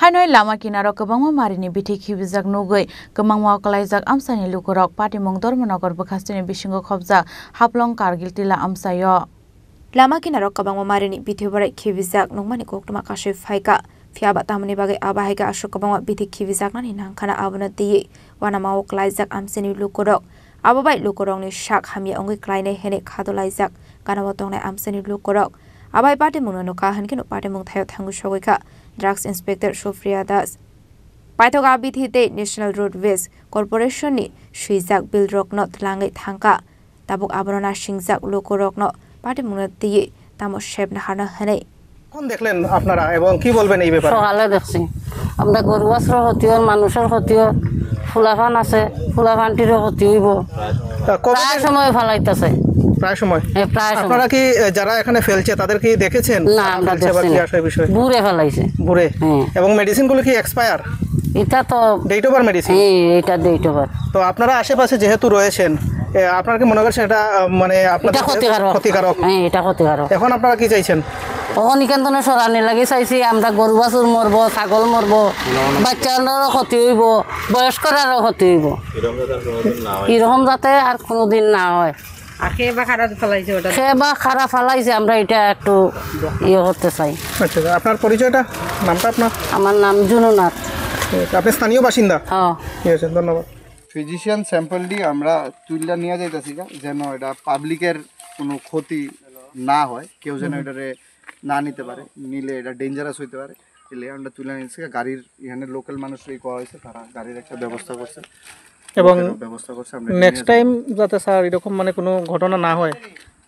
Hanoi lama kinaro kabangma marini bithi khibijak nugui kamangma kalaijak amsani lukurok patimong Dormonogor Bakhastini bisingo khobjak haplong Kargil tila amsayo. Lama kinaro kabangma marini bithi barai khibijak nongmani koktuma kasui phaika fiaba tamani bagai abahaika asuk kabangma bithi khibijak nani nangkhana abuna tiyi wanamao kalaijak amsani lukurok ababai lukurokni shak hamya ongui klainai hene khadolaijak ganawa tongnai amsani lukurok abai patimong noka hankino patimong thayo thangu shogoika Drugs Inspector Sofia Das. Paithoga bithite National Roadways Corporation ni Shuizak Bilrokno tlangai thangka tabuk abrona singjak lokorokno patimungna tiye tamo shebna hana hanai. কোন দেখলেন আপনারা এবং কি বলবেন এই ব্যাপারে? সকালে দেখছি আমরা গরু বাছর হতিও মানুষের হতিও ফুলাফান আছে ফুলাফানটিরও হতি হইব প্রায় সময় ফালাইতেছে প্রায় সময় প্রায় সময় আপনারা কি যারা এখানে ফেলছে তাদের কি দেখেছেন? না আমরা দেখছি না বুড়ে ফেলাইছে বুড়ে এবং মেডিসিন গুলো কি এক্সপায়ার? এটা তো ডেট ওভার মেডিসিন এটা ডেট ওভার তো আপনারা আশেপাশে যেহেতু রয়েছেন আপনারা কি মনে করছেন এটা মানে আপনাদের ক্ষতিকারক? হ্যাঁ এটা ক্ষতিকারক। এখন আপনারা কি চাইছেন? তখন ইকান্তনে সরানি লাগি চাইছি আমরা গরু বাছুর মরবো ছাগল মরবো বাচ্চাদেরও ক্ষতি হইব বয়স্করারও ক্ষতি হইব এরকম যাতে আর কোনোদিন না হয়। খেবা খারাপ ফেলাইছে আমরা এটা একটু ইয়ে করতে চাই। আচ্ছা আপনার পরিচয়টা নামটা আপনার? আমার নাম জুনুনাথ। আপনি স্থানীয় বাসিন্দা? হ্যাঁ ঠিক আছে ধন্যবাদ। ফিজিশিয়ান স্যাম্পলটি আমরা তুইলা নিয়ে যাইতেছি যেন এটা পাবলিকের কোনো ক্ষতি না হয়, কেউ যেন এটারে না নিতে পারে, নিলে এটা ডেঞ্জারাস হইতে পারে। এলে আমরা তুলে নিয়েছি গাড়ির এখানে লোকাল মানুষরাই করা হয়েছে, তারা গাড়ির একটা ব্যবস্থা করছে এবং নেক্সট টাইম যাতে স্যার এরকম মানে কোনো ঘটনা না হয়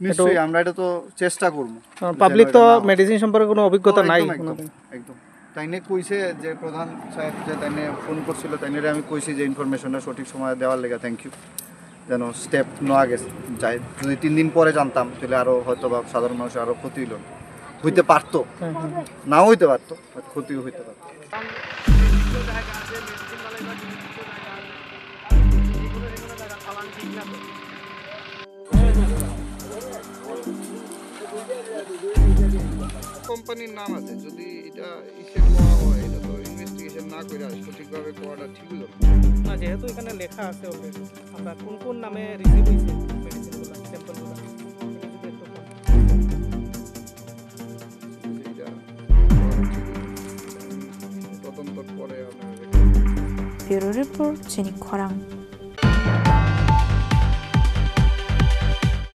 নিশ্চয়ই আমরা এটা তো চেষ্টা করব। পাবলিক তো মেডিসিন সম্পর্কে কোনো অভিজ্ঞতা নাই একদম তাইনে কইছে যে প্রধান সাহেব যে তাইনে ফোন করছিল তাইনে আমি কইছি যে ইনফরমেশনটা সঠিক সময় দেওয়ার লেগে থ্যাংক ইউ। যেন স্টেপ নেওয়া গেছে যাই, যদি 3 দিন পরে জানতাম তাহলে আরও হয়তো বা সাধারণ মানুষের আরও ক্ষতি হইতে পারতো, নাও হইতে পারতো, ক্ষতিও হইতে পারতো। কোম্পানির নাম আছে, যদি এটা ইসে করা হয় এটা তো ইনভেস্টিগেশন না করে সঠিকভাবে করাটা ঠিক হলো না। যেহেতু এখানে লেখা আছে অলরেডি আমরা কোন কোন নামে রিসিভ হইছে মেডিসিনগুলো স্যাম্পলগুলো তদন্ত করে আমরা Bureau Report, Jenny Korang.